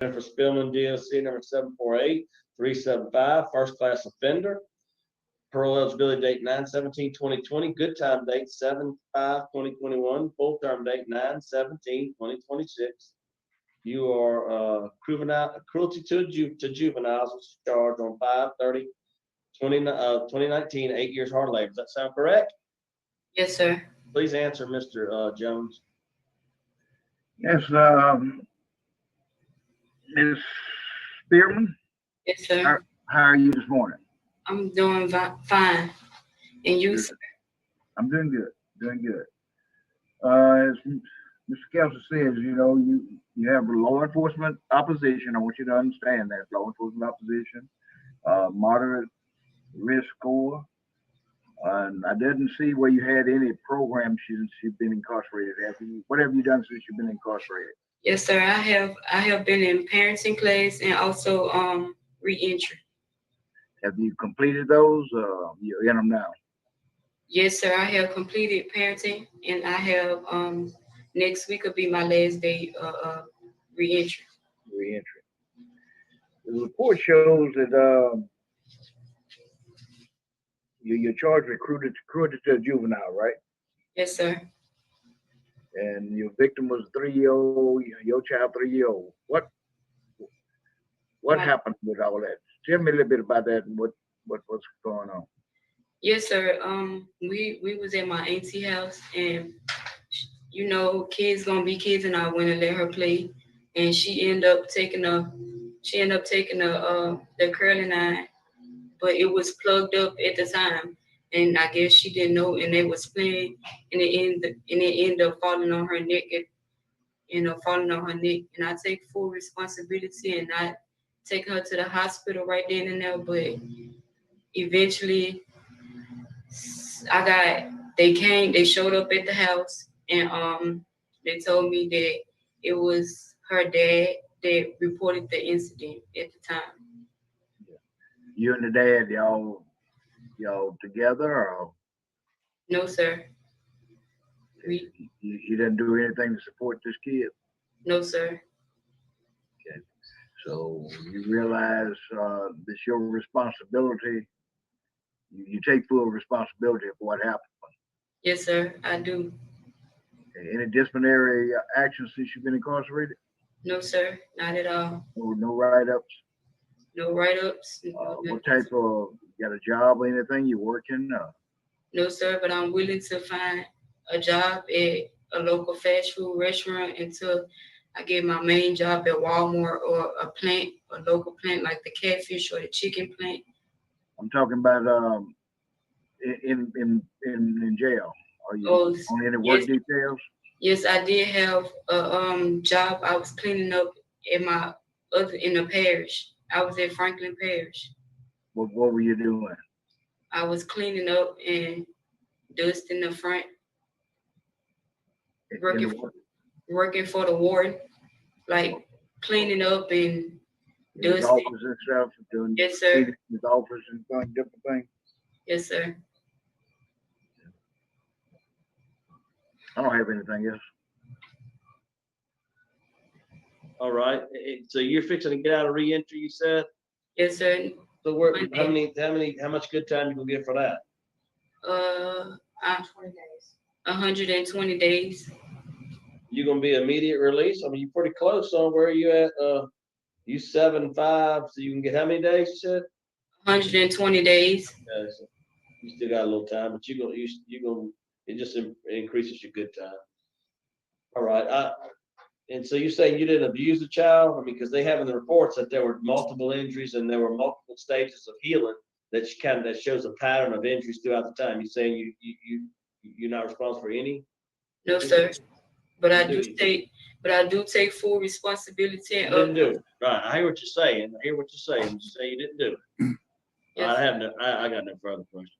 Jennifer Spillman, DOC number 748-375, first class offender. Parole eligibility date 9/17/2020. Good time date 7/5/2021. Full term date 9/17/2026. You are cruelty to juveniles was charged on 5/30/2019, 8 years hard labor. Does that sound correct? Yes, sir. Please answer, Mr. Jones. Yes, Ms. Spearman, Yes, sir. how are you this morning? I'm doing fine. And you, Good. sir? I'm doing good, doing good. As Mr. Kelsey says, you know, you have law enforcement opposition. I want you to understand that law enforcement opposition, moderate risk score. And I didn't see where you had any programs since you've been incarcerated. What have you done since you've been incarcerated? Yes, sir. I have been in parenting class and also re-entry. Have you completed those? You're in them now. Yes, sir. I have completed parenting, and I have next week will be my last day re-entry. Re-entry. The report shows that you're charged with cruelty to a juvenile, right? Yes, sir. And your victim was 3-year-old, your child 3-year-old. What happened with all that? Tell me a little bit about that and what's going on. Yes, sir. We was at my auntie house, and you know, kids gonna be kids, and I went and let her play, and she ended up taking the curling iron, but it was plugged up at the time, and I guess she didn't know, and they was playing, and it ended up falling on her neck, and I take full responsibility, and I take her to the hospital right then and there, but eventually they showed up at the house, and they told me that it was her dad that reported the incident at the time. You and the dad, y'all together, or No, sir. you didn't do anything to support this kid? No, sir. Okay. So you realize it's your responsibility. You take full responsibility for what happened. Yes, sir, I do. Any disciplinary actions since you've been incarcerated? No, sir, not at all. No write-ups? No write-ups. What type of, you got a job or anything? You working? No, sir, but I'm willing to find a job at a local fast food restaurant until I get my main job at Walmart or a local plant like the catfish or the chicken plant. I'm talking about in jail. Are you on any work details? Yes, I did have a job. I was cleaning up in the parish. I was at Franklin Parish. What were you doing? I was cleaning up and dusting the front, working for the ward, like cleaning up and in his dusting. office and stuff, doing Yes, sir. his office and doing different things. Yes, sir. I don't have anything else. All right. So you're fixing to get out of re-entry, you said? Yes, sir. So how much good time you gonna get for that? 20 days. 120 days. You gonna be immediate release? I mean, you're pretty close on where you at. You 7-5, so you can get how many days you said? 120 days. Yeah, so you still got a little time, but it just increases your good time. All right. And so you say you didn't abuse the child? I mean, because they have in the reports that there were multiple injuries and there were multiple stages of healing that shows a pattern of injuries throughout the time. You saying you're not responsible for any? No, sir. But I do take full responsibility. You didn't do it. Right. I hear what you're saying. You say you didn't do it. Yes. I got no further questions.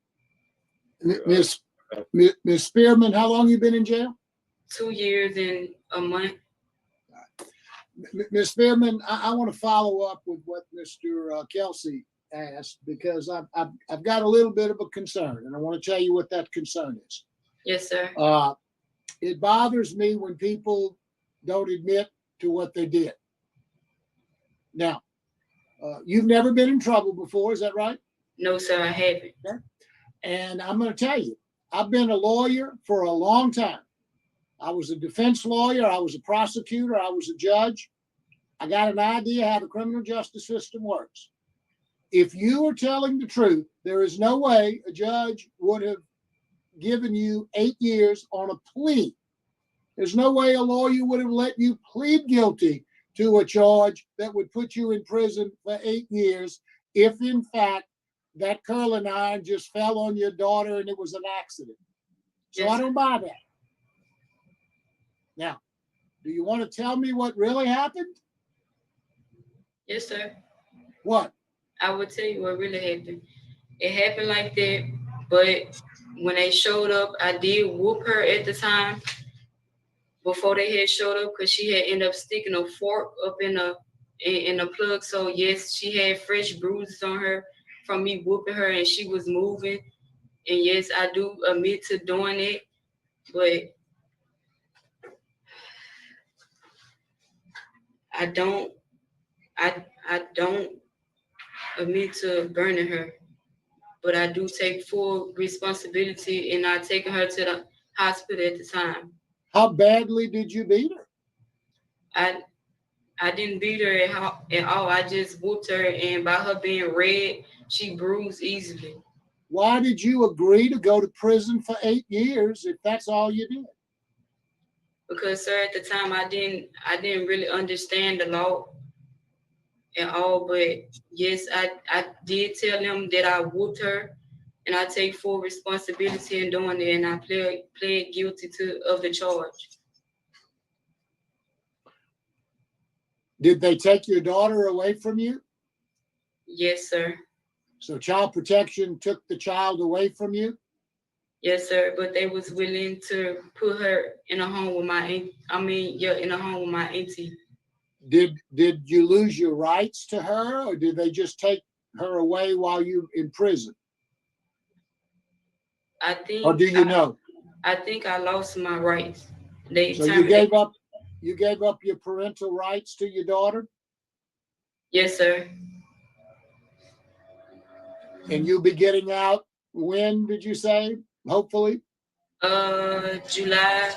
Ms. Spearman, how long you been in jail? 2 years and a month. Ms. Spearman, I want to follow up with what Mr. Kelsey asked, because I've got a little bit of a concern, and I want to tell you what that concern is. Yes, sir. It bothers me when people don't admit to what they did. Now, you've never been in trouble before, is that right? No, sir, I haven't. And I'm going to tell you, I've been a lawyer for a long time. I was a defense lawyer, I was a prosecutor, I was a judge. I got an idea how the criminal justice system works. If you are telling the truth, there is no way a judge would have given you 8 years on a plea. There's no way a lawyer would have let you plead guilty to a charge that would put you in prison for 8 years if, in fact, that curling iron just fell on your daughter and it was an accident. So Yes, I don't buy that. Now, do you want to tell me what really happened? Yes, sir. What? I will tell you what really happened. It happened like that, but when they showed up, I did whoop her at the time before they had showed up because she had ended up sticking a fork up in the plug. So yes, she had fresh bruises on her from me whooping her, and she was moving. And yes, I do admit to doing it, but I don't admit to burning her, but I do take full responsibility in not taking her to the hospital at the time. How badly did you beat her? I didn't beat her at all. I just whooped her, and by her being red, she bruised easily. Why did you agree to go to prison for 8 years if that's all you did? Because, sir, at the time I didn't really understand the law at all. But yes, I did tell them that I whooped her, and I take full responsibility in doing it, and I pled guilty of the charge. Did they take your daughter away from you? Yes, sir. So child protection took the child away from you? Yes, sir. But they was willing to put her in a home with my in a home with my auntie. Did you lose your rights to her, or did they just take her away while you in prison? I think. Or do you know? I think I lost my rights. They So you gave up your parental rights to your daughter, Yes, sir. and you'll be getting out when, did you say? Hopefully. July.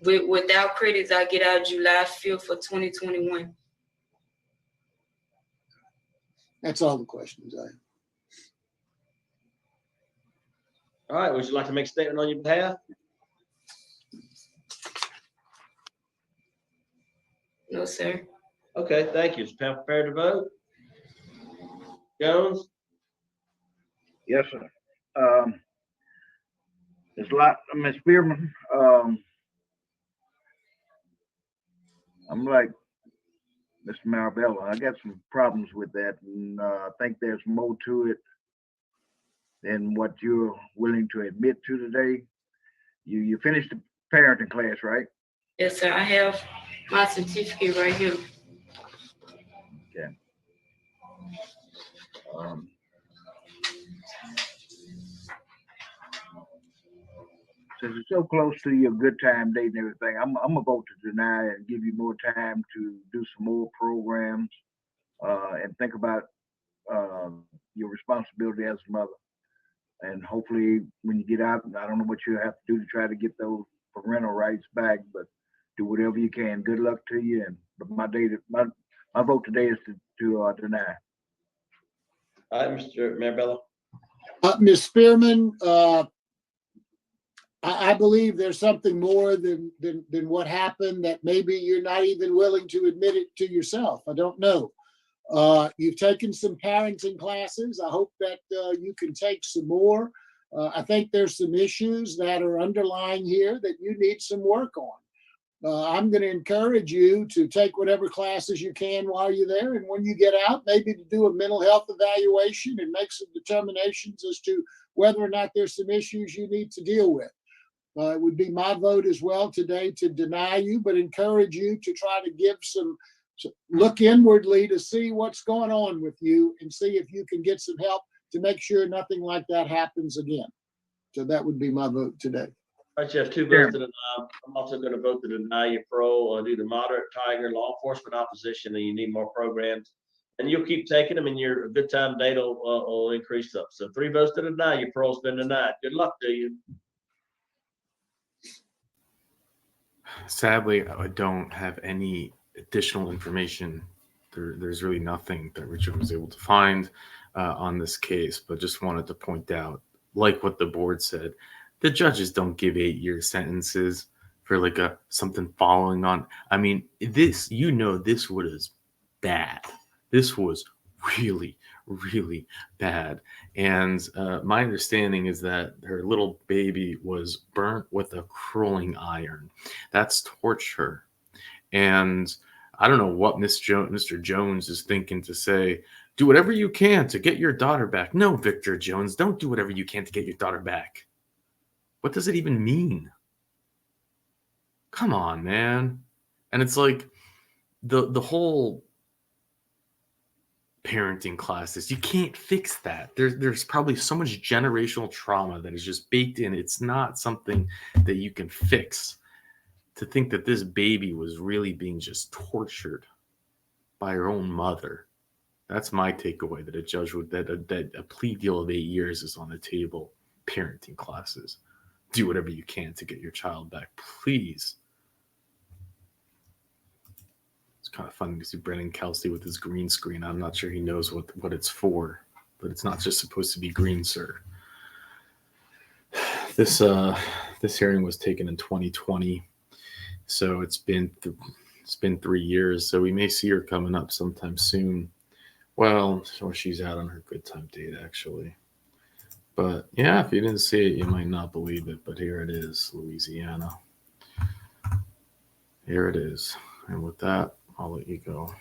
Without credits, I get out July 5th for 2021. That's all the questions I have. All right, would you like to make a statement on your behalf? No, sir. Okay, thank you. Is Pam prepared to vote? Jones? Yes, sir. There's a lot, Ms. Spearman, I'm like Mr. Marabella. I got some problems with that, and I think there's more to it than what you're willing to admit to today. You finished the parenting class, right? Yes, sir. I have my certificate right here. Okay. Since it's so close to your good time date and everything, I'm gonna vote to deny and give you more time to do some more programs and think about your responsibility as a mother. And hopefully, when you get out, I don't know what you have to do to try to get those parental rights back, but do whatever you can. Good luck to you. And but my vote today is to deny. All right, Mr. Marabella. Ms. Spearman, I believe there's something more than what happened that maybe you're not even willing to admit it to yourself. I don't know. You've taken some parenting classes. I hope that you can take some more. I think there's some issues that are underlying here that you need some work on. I'm going to encourage you to take whatever classes you can while you're there. And when you get out, maybe to do a mental health evaluation and make some determinations as to whether or not there's some issues you need to deal with. It would be my vote as well today to deny you, but encourage you to try to give some look inwardly to see what's going on with you and see if you can get some help to make sure nothing like that happens again. So that would be my vote today. All right, you have two votes to deny. I'm also gonna vote to deny your parole due to moderate Tiger law enforcement opposition, and you need more programs. And you'll keep taking them, and your good time date will increase up. So 3 votes to deny, your parole's been denied. Good luck to you. Sadly, I don't have any additional information. There's really nothing that Richard was able to find on this case, but just wanted to point out, like what the board said, the judges don't give 8-year sentences for like something following on. I mean, this was bad. This was really, really bad. And my understanding is that her little baby was burnt with a curling iron. That's torture. And I don't know what Mr. Jones is thinking to say, do whatever you can to get your daughter back. No, Victor Jones, don't do whatever you can to get your daughter back. What does it even mean? Come on, man. And it's like the whole parenting classes, you can't fix that. There's probably so much generational trauma that is just baked in. It's not something that you can fix. To think that this baby was really being just tortured by her own mother. That's my takeaway, that a judge would, that a plea deal of 8 years is on the table. Parenting classes. Do whatever you can to get your child back, please. It's kind of funny to see Brennan Kelsey with his green screen. I'm not sure he knows what it's for, but it's not just supposed to be green, sir. This hearing was taken in 2020, so it's been 3 years. So we may see her coming up sometime soon. Well, or she's out on her good time date, actually. But yeah, if you didn't see it, you might not believe it. But here it is, Louisiana. Here it is. And with that, I'll let you go.